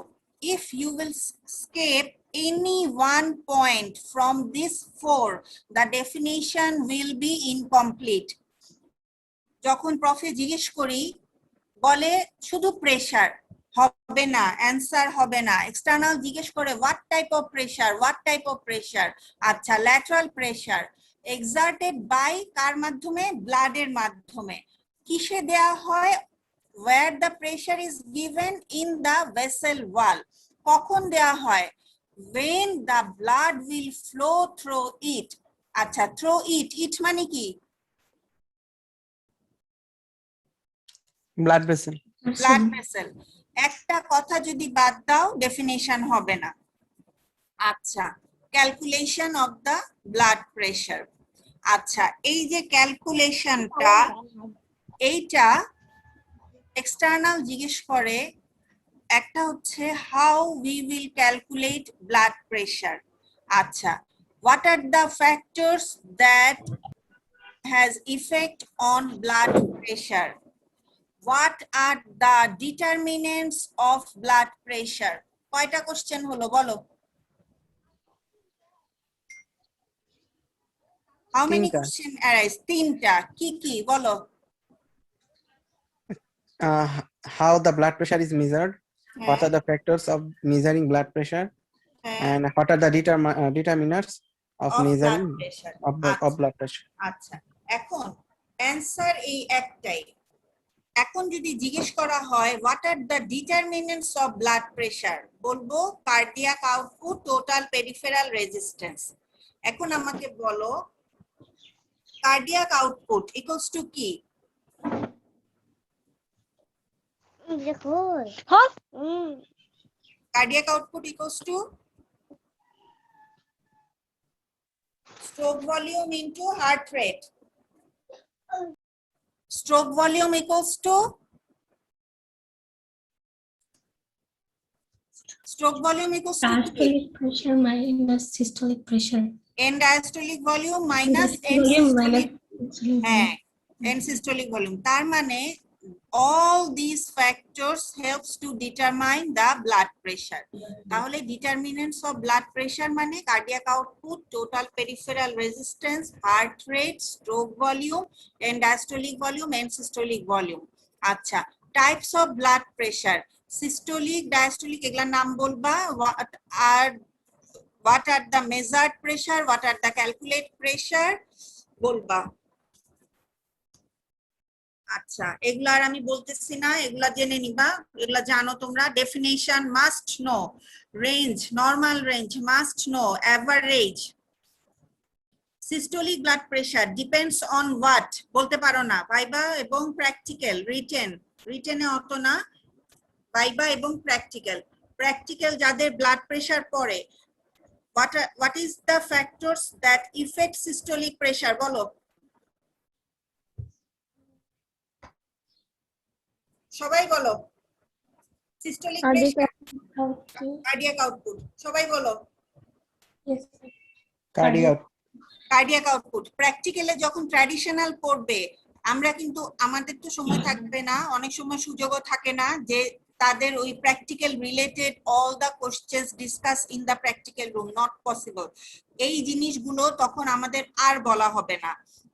if you will skip any one point from this 4, the definition will be incomplete. যখন প্রফে জিজ্ঞেস করি বলে শুধু প্রেসার হবে না, অ্যান্সার হবে না, এক্সটার্নাল জিজ্ঞেস করে what type of pressure, what type of pressure. আচ্ছা, ল্যাটারাল প্রেসার এক্সার্টেড বাই কার মাধ্যমে? ব্লাডের মাধ্যমে। কিসে দেয়া হয়? where the pressure is given in the vessel wall। কখন দেয়া হয়? when the blood will flow through it। আচ্ছা, through it মানে কি? blood vessel। Blood vessel. একটা কথা যদি বাদ দাও ডেফিনেশন হবে না। আচ্ছা, calculation of the blood pressure. আচ্ছা, এই যে ক্যালকুলেশনটা, এইটা এক্সটার্নাল জিজ্ঞেস করে। একটা হচ্ছে how we will calculate blood pressure. আচ্ছা, what are the factors that has effect on blood pressure? What are the determinants of blood pressure? কয়টা কোশ্চেন হলো বলো? How many তিনটা। question arise? তিনটা। কি কি বলো? How the blood pressure is measured, what are the factors of measuring blood pressure, and what are the determinants of Of blood measuring pressure। of blood pressure। আচ্ছা, এখন answer এই একটাই। এখন যদি জিজ্ঞেস করা হয় what are the determinants of blood pressure, বলবো cardiac output, total peripheral resistance. এখন আমাকে বলো কার্ডিয়াক আউটপুট ইকুয়ালস টু কি? Cardiac output equals to stroke volume into heart rate। Stroke volume equals to Diastolic pressure minus systolic pressure. end diastolic volume minus end systolic volume। তার মানে all these factors helps to determine the blood pressure। তাহলে determinants of blood pressure মানে cardiac output, total peripheral resistance, heart rate, stroke volume, end diastolic volume, end systolic volume। আচ্ছা, types of blood pressure systolic, diastolic এগুলা নাম বলবা। what are the measured pressure, what are the calculate pressure বলবা। আচ্ছা, এগুলা আর আমি বলতেছি না, এগুলা জেনে নিবা, এগুলা জানো তোমরা। Definition must know, range, normal range must know, average. Systolic blood pressure depends on what বলতে পারো না, ভাইবা এবং প্র্যাকটিক্যাল। রিটেনে অত না, ভাইবা এবং প্র্যাকটিক্যাল। প্র্যাকটিক্যাল যাদের ব্লাড প্রেশার পড়ে, what is the factors that affect systolic pressure বলো সবাই বলো। সিস্টোলিক প্রেশার, কার্ডিয়াক আউটপুট, সবাই বলো। Cardiac output. প্র্যাকটিক্যালে যখন ট্র্যাডিশনাল পড়বে, আমরা কিন্তু আমাদের তো সময় থাকবে না, অনেক সময় সুযোগও থাকে না যে তাদের ওই practical related all the questions discuss in the practical room, not possible. এই জিনিসগুলো তখন আমাদের আর বলা হবে না।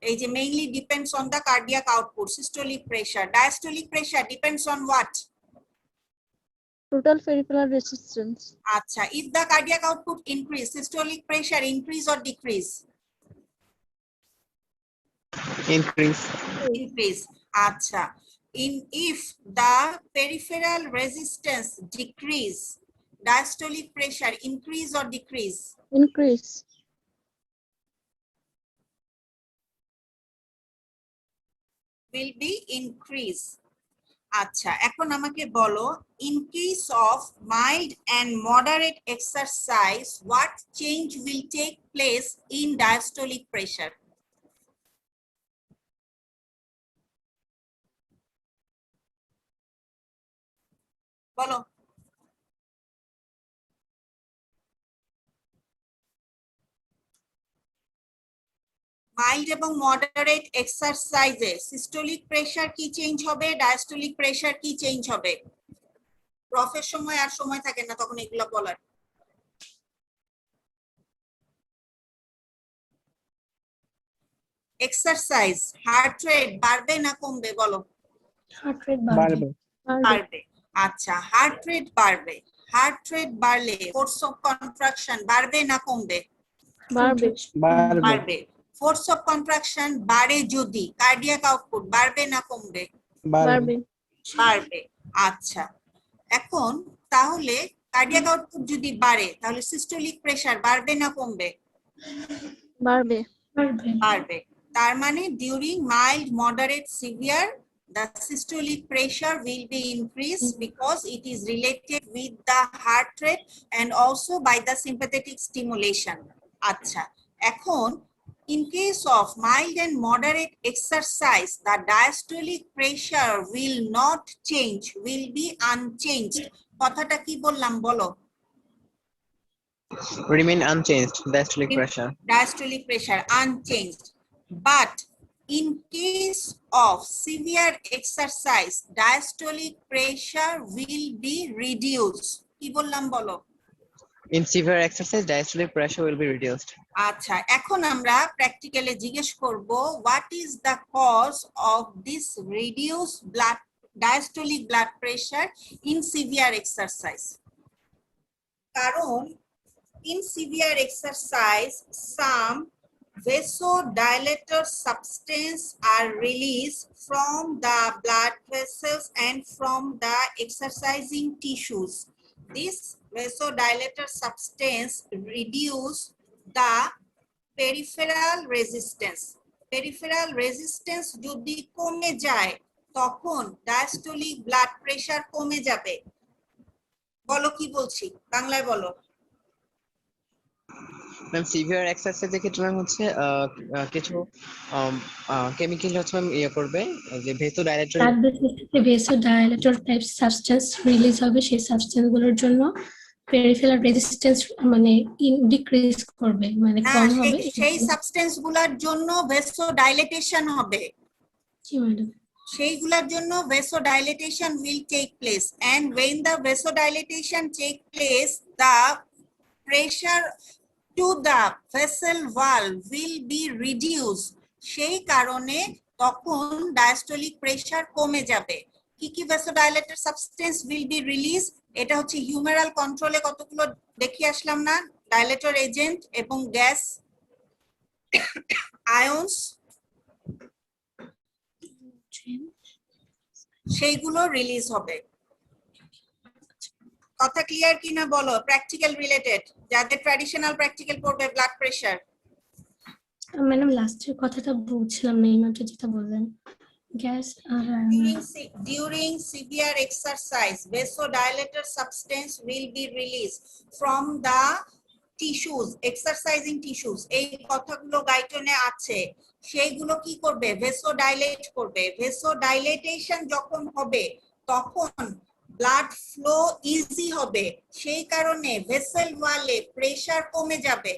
এই যে mainly depends on the cardiac output, systolic pressure. Diastolic pressure depends on what? Total peripheral resistance। আচ্ছা, if the cardiac output increase, systolic pressure increase or decrease? Increase। আচ্ছা, if the peripheral resistance decrease, diastolic pressure increase or decrease? Increase। Will be increase। আচ্ছা, এখন আমাকে বলো in case of mild and moderate exercise what change will take place in diastolic pressure? বলো। Mild এবং moderate এক্সারসাইজে systolic pressure কি change হবে, diastolic pressure কি change হবে? প্রফের সময় আর সময় থাকে না তখন এগুলো বলার। এক্সারসাইজ হার্ট রেট বাড়বে না কমবে বলো? হার্ট রেট বাড়বে। বাড়বে। বাড়বে। আচ্ছা, হার্ট রেট বাড়বে। হার্ট রেট বাড়লে ফোর্স অফ কন্ট্রাকশন বাড়বে না কমবে? বাড়বে। বাড়বে। বাড়বে। ফোর্স অফ কন্ট্রাকশন বাড়ে যদি কার্ডিয়াক আউটপুট বাড়বে না কমবে? বাড়বে। বাড়বে। বাড়বে। আচ্ছা, এখন তাহলে কার্ডিয়াক আউটপুট যদি বাড়ে তাহলে সিস্টোলিক প্রেসার বাড়বে না কমবে? বাড়বে। বাড়বে। বাড়বে। তার মানে during mild moderate severe the systolic pressure will be increased because it is related with the heart rate and also by the sympathetic stimulation. আচ্ছা, এখন in case of mild and moderate exercise the diastolic pressure will not change, will be unchanged. কথাটা কি বললাম বলো? Remain unchanged diastolic pressure. Diastolic pressure unchanged, but in case of severe exercise diastolic pressure will be reduced. কি বললাম বলো? In severe exercise, diastolic pressure will be reduced. আচ্ছা, এখন আমরা প্র্যাকটিক্যালি জিজ্ঞেস করব what is the cause of this reduced diastolic blood pressure in severe exercise. কারণ in severe exercise some vasodilator substance are released from the blood vessels and from the exercising tissues. This vasodilator substance reduce the peripheral resistance. Peripheral resistance যদি কমে যায় তখন diastolic blood pressure কমে যাবে। বলো কি বলছি, বাংলায় বলো। ম্যাম সিভিয়ার এক্সারসাইজের ক্ষেত্রে ম্যাম হচ্ছে কিছু কেমিক্যাল হচ্ছে ম্যাম ইয়ে করবে যে ভেসোডাইলেটর ব্লাড ভেসেলসে ভেসোডাইলেটর টাইপ সাবস্টেন্স রিলিজ হবে, সেই সাবস্টেন্স গুলোর জন্য পেরিফেরাল রেজিস্ট্যান্স মানে ডিক্রিজ করবে, মানে না, কম হবে। সেই সাবস্টেন্স গুলার জন্য ভেসোডাইলেটেশন হবে। জি ম্যাডাম। সেইগুলোর জন্য vasodilation will take place, and when the vasodilation take place the pressure to the vessel wall will be reduced. সেই কারণে তখন diastolic pressure কমে যাবে। কি কি vasodilator substance will be released? এটা হচ্ছে হিউমেরাল কন্ট্রোলে কতগুলো দেখিয়ে আসলাম না, ডাইলেটর এজেন্ট এবং গ্যাস আয়ন্স, সেইগুলো রিলিজ হবে। কথা ক্লিয়ার কিনা বলো, প্র্যাকটিক্যাল রিলেটেড, যাদের ট্র্যাডিশনাল প্র্যাকটিক্যাল পড়বে ব্লাড প্রেশার। ম্যাডাম লাস্টের কথাটা বুঝছিলাম না, এইমাত্র যেটা বললেন gas R During severe exercise vasodilator substance will be released from the tissues, exercising tissues, এই কথাগুলো গাইডলাইনে আছে। সেইগুলো কি করবে? ভেসোডাইলেট করবে। ভেসোডাইলেটেশন যখন হবে তখন ব্লাড ফ্লো ইজি হবে, সেই কারণে ভেসেল ওয়ালে প্রেসার কমে যাবে।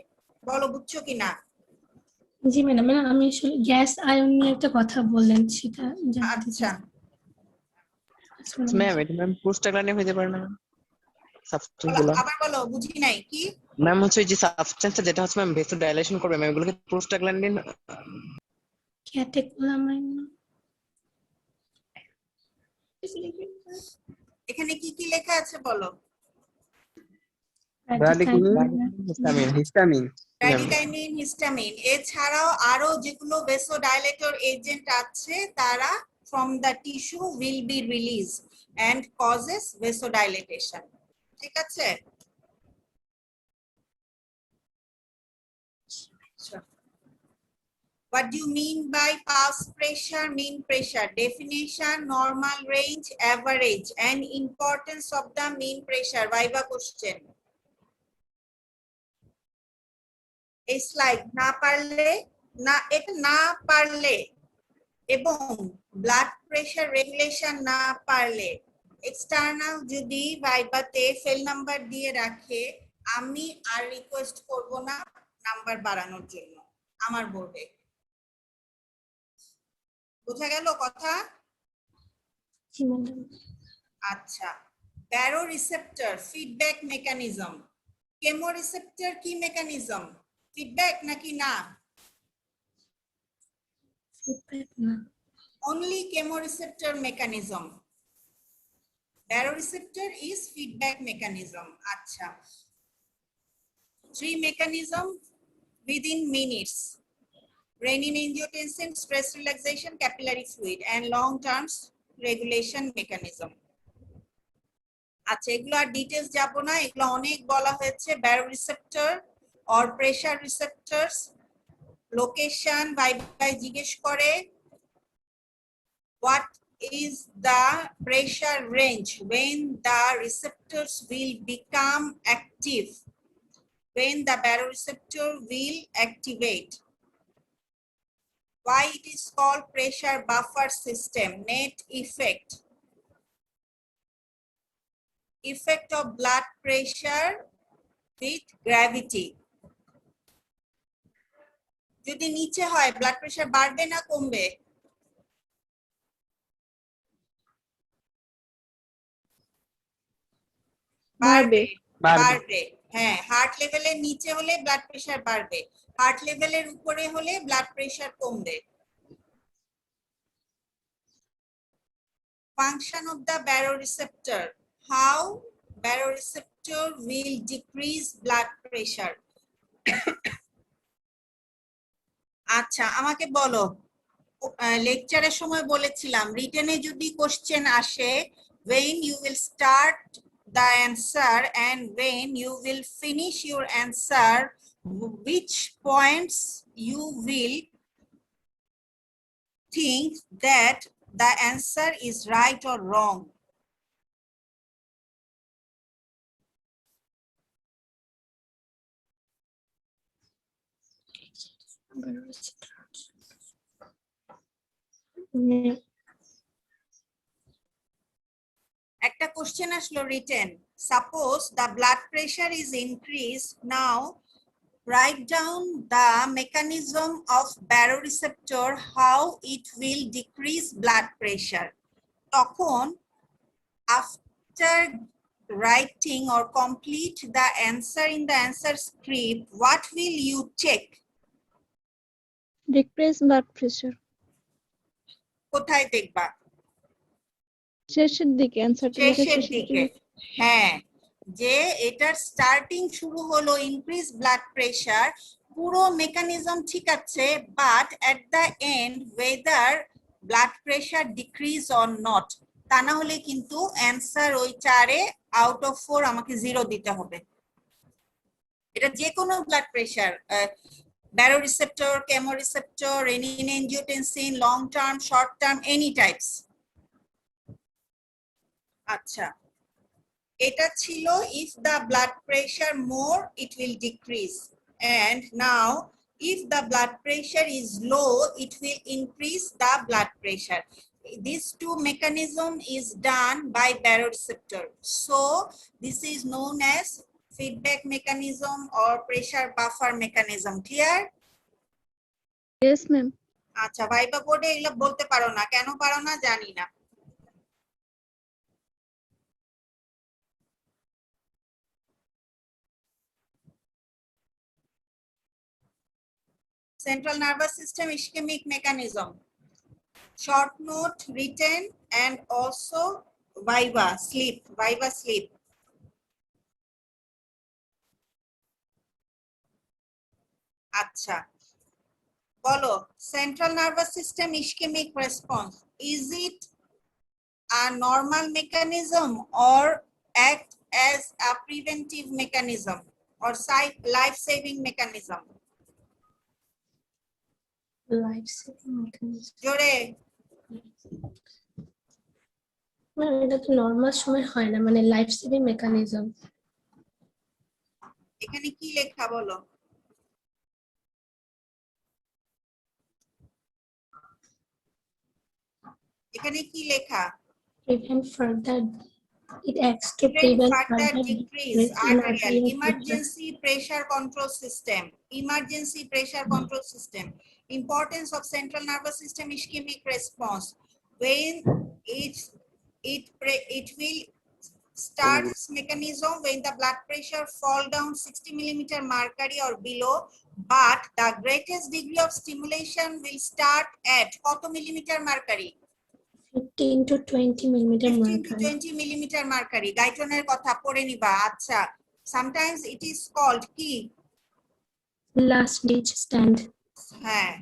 বলো বুঝছো কিনা? জি ম্যাডাম, আমি আসলে গ্যাস আয়ন নিয়ে একটা কথা বললেন, সেটা জানতে আচ্ছা, চাই। ম্যাম এটা ম্যাম প্রোস্টাগ্ল্যান্ডিন হতে পারে না সাবস্টেন্স গুলো? আবার বলো, বুঝি নাই। কি ম্যাম হচ্ছে যে সাবস্টেন্সটা যেটা হচ্ছে ম্যাম ভেসোডাইলেশন করবে ম্যাম এগুলোকে প্রোস্টাগ্ল্যান্ডিন ক্যাটেকোলামাইন এখানে কি কি লেখা আছে বলো? হিস্টামিন। ব্র্যাডিকাইনিন, হিস্টামিন, এছাড়াও আরো যেগুলো ভেসোডাইলেটর এজেন্ট আছে তারা from the tissue will be released and causes vasodilatation. ঠিক আছে? What do you mean by pulse pressure, mean pressure? Definition, normal range, average, and importance of the mean pressure. Viva question. এই slide না পারলে না, এটা না পারলে এবং ব্লাড প্রেসার রেগুলেশন না পারলে এক্সটার্নাল যদি ভাইবাতে ফেল নাম্বার দিয়ে রাখে আমি আর রিকোয়েস্ট করব না নাম্বার বাড়ানোর জন্য আমার বোর্ডে। বোঝা গেল কথা? আচ্ছা, barrow receptor feedback mechanism, chemo receptor কি মেকানিজম? ফিডব্যাক নাকি না? only chemoreceptor mechanism. Baroreceptor is feedback mechanism. Acha. 3 mechanism within minutes. Renin-angiotensin, stress relaxation, capillary fluid, and long-term regulation mechanism. আচ্ছা এগুলো আর ডিটেইলস যাব না, এগুলো অনেক বলা হয়েছে। baroreceptor or pressure receptors, location bye bye জিজ্ঞেস করে। What is the pressure range when the receptors will become active? When the baroreceptor will activate? Why it is called pressure buffer system? Net effect. Effect of blood pressure with gravity. যদি নিচে হয় blood pressure বাড়বে না কমবে? বাড়বে। বাড়বে। হ্যাঁ, heart লেভেলের নিচে হলে ব্লাড প্রেশার বাড়বে, হার্ট লেভেলের উপরে হলে ব্লাড প্রেশার কমবে। Function of the baroreceptor. How baroreceptor will decrease blood pressure? আচ্ছা আমাকে বলো, লেকচারের সময় বলেছিলাম রিটেনে যদি কোশ্চেন আসে, when you will start the answer and when you will finish your answer, which points you will think that the answer is right or wrong? একটা question আসলো written, suppose the blood pressure is increase, now write down the mechanism of baroreceptor, how it will decrease blood pressure. তখন after writing or complete the answer in the answer script, what will you check? Decrease blood pressure. কোথায় দেখবা? শেষের দিকে অ্যানসারটা লেখার শেষের শেষের দিকে। দিকে। হ্যাঁ, যে এটার স্টার্টিং শুরু হলো ইনক্রিজ ব্লাড প্রেশার, পুরো মেকানিজম ঠিক আছে, but at the end weather blood pressure decrease or not, তা না হলে কিন্তু অ্যান্সার ওই 4-এ আউট অফ 4 আমাকে 0 দিতে হবে। এটা যে কোনো blood pressure, baroreceptor, chemoreceptor, renin-angiotensin, long term, short term, any types. আচ্ছা এটা ছিল if the blood pressure more it will decrease, and now if the blood pressure is low it will increase the blood pressure. These two mechanism is done by baroreceptor, so this is known as feedback mechanism or pressure buffer mechanism. Clear? Yes ma'am. আচ্ছা viva বোর্ডে এগুলো বলতে পারো না, কেন পারো না জানি না। Central nervous system ischemic mechanism. Short note, written, and also viva sleep. Viva sleep. আচ্ছা বলো, central nervous system ischemic response, is it a normal mechanism or act as a preventive mechanism or life-saving mechanism? Life saving mechanism. জোরে। মানে এটা তো normal সময় হয় না, মানে লাইফ সেভিং মেকানিজম। এখানে কি লেখা বলো? এখানে কি লেখা? Prevent further, it acts to Prevent prevent further further decrease decrease in arterial arterial pressure. emergency pressure control system. Emergency pressure control system. Importance of central nervous system ischemic response. When it will starts mechanism when the blood pressure fall down 60 millimeter mercury or below, but the greatest degree of stimulation will start at কত millimeter mercury? 15 to 20 millimeter 15 to mercury. 20 millimeter mercury. গাইটনের কথা পড়ে নিবা। আচ্ছা, sometimes it is called কি? Last ditch stand. হ্যাঁ,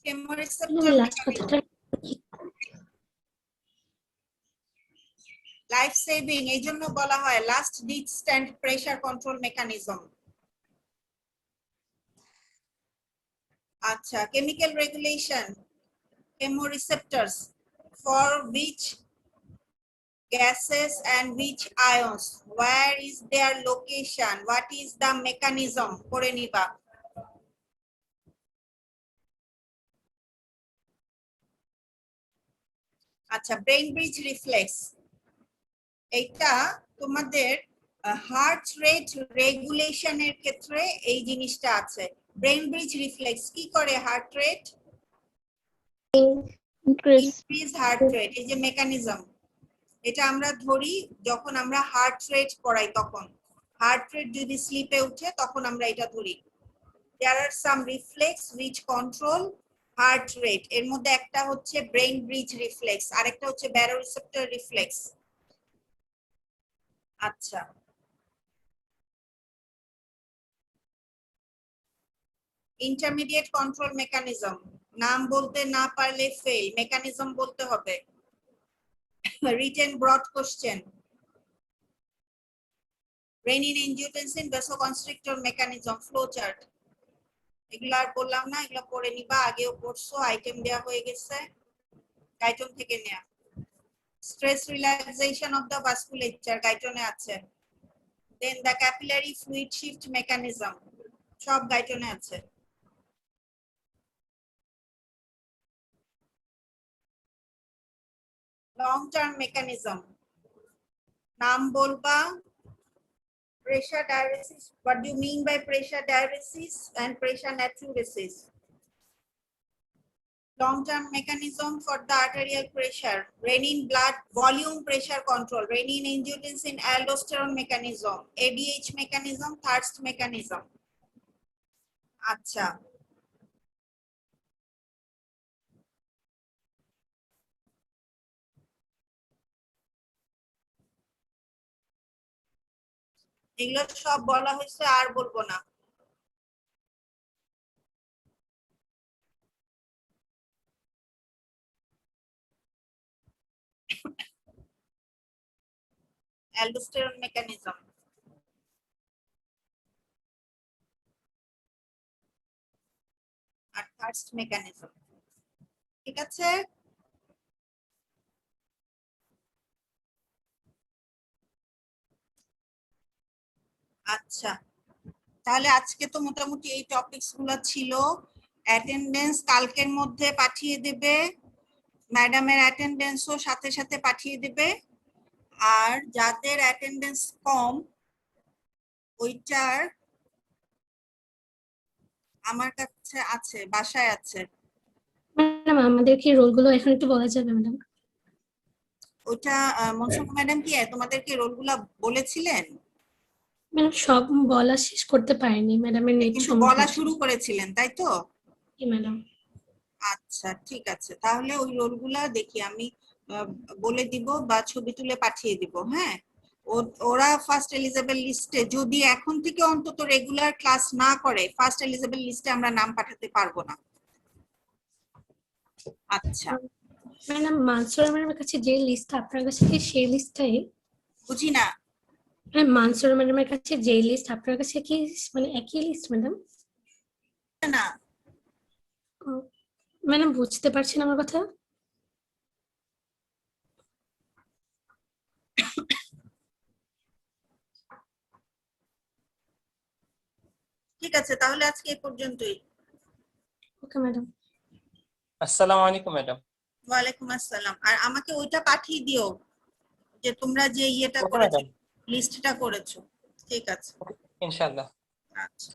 chemoreceptor last কথাটা life saving, এই জন্য বলা হয় last ditch stand pressure control mechanism. আচ্ছা, chemical regulation, chemoreceptors for which gases and which ions, where is their location, what is the mechanism, করে নিবা। আচ্ছা, ব্রেইন ব্রিজ রিফ্লেক্স, এইটা তোমাদের হার্ট রেট রেগুলেশনের ক্ষেত্রে এই জিনিসটা আছে। ব্রেইন ব্রিজ রিফ্লেক্স কি করে? Heart rate Increase. Increase heart rate, এই যে মেকানিজম, এটা আমরা ধরি যখন আমরা হার্ট রেট পড়াই, তখন হার্ট রেট যদি স্লিপে উঠে তখন আমরা এটা ধরি। there are some reflex which control heart rate, এর মধ্যে একটা হচ্ছে ব্রেইন ব্রিজ রিফ্লেক্স, আরেকটা হচ্ছে ব্যারোরিসেপ্টর রিফ্লেক্স। আচ্ছা, ইন্টারমিডিয়েট কন্ট্রোল মেকানিজম, নাম বলতে না পারলে ফেল, মেকানিজম বলতে হবে। Written broad question, renin angiotensin vasoconstrictor mechanism, flow chart, এগুলো আর বললাম না, এগুলো পড়ে নিবা, আগেও পড়ছো, আইটেম দেয়া হয়ে গেছে, গাইটন থেকে নেয়া। Stress relaxation of the vasculature গাইটনে আছে। Then the capillary fluid shift mechanism, সব গাইটনে আছে। লং টার্ম মেকানিজম, নাম বলবা। pressure diuresis, what do you mean by pressure diuresis and pressure natriuresis? Long-term mechanism for the arterial pressure, renin blood volume pressure control, renin angiotensin aldosterone mechanism, ADH mechanism, thirst mechanism. আচ্ছা, এগুলো সব বলা হয়েছে, আর বলবো না। Aldosterone mechanism, আর thirst mechanism, ঠিক আছে। আচ্ছা, তাহলে আজকে তো মোটামুটি এই টপিকস গুলো ছিল। অ্যাটেন্ডেন্স কালকের মধ্যে পাঠিয়ে দেবে, ম্যাডামের অ্যাটেন্ডেন্সও সাথে সাথে পাঠিয়ে দেবে। আর যাদের অ্যাটেন্ডেন্স কম, ওইটার আমার কাছে আছে, বাসায় আছে। ম্যাডাম আমাদের কি রোলগুলো এখন একটু বলা যাবে ম্যাডাম? ওইটা মনসুমা ম্যাডাম কি তোমাদেরকে রোলগুলো বলেছিলেন? ম্যাডাম সব বলা শেষ করতে পারিনি, ম্যাডামের নেট কিন্তু সমস্যা বলা ছিল। শুরু করেছিলেন, তাই তো? জি ম্যাডাম। আচ্ছা, ঠিক আছে, তাহলে ওই রোলগুলা দেখি আমি বলে দিব বা ছবি তুলে পাঠিয়ে দিব। হ্যাঁ, ওরা ফার্স্ট এলিজেবল লিস্টে যদি এখন থেকে অন্তত রেগুলার ক্লাস না করে, ফার্স্ট এলিজেবল লিস্টে আমরা নাম পাঠাতে পারবো না। আচ্ছা, ম্যাডাম মানসুরা ম্যাডামের কাছে যে লিস্টটা আপনার কাছে কি সেই লিস্টটাই? বুঝি না। মানসুরা ম্যাডামের কাছে যে লিস্ট আপনার কাছে কি মানে একই লিস্ট ম্যাডাম? না, ম্যাডাম বুঝতে পারছেন আমার কথা? ঠিক আছে, তাহলে আজকে এই পর্যন্তই। Okay madam. আসসালামু আলাইকুম ম্যাডাম। ওয়ালাইকুম আসসালাম। আর আমাকে ওইটা পাঠিয়ে দিও যে তোমরা যে ইয়েটা ওকে করেছো, ম্যাডাম, লিস্টটা করেছো। ঠিক আছে, ইনশাআল্লাহ। আচ্ছা।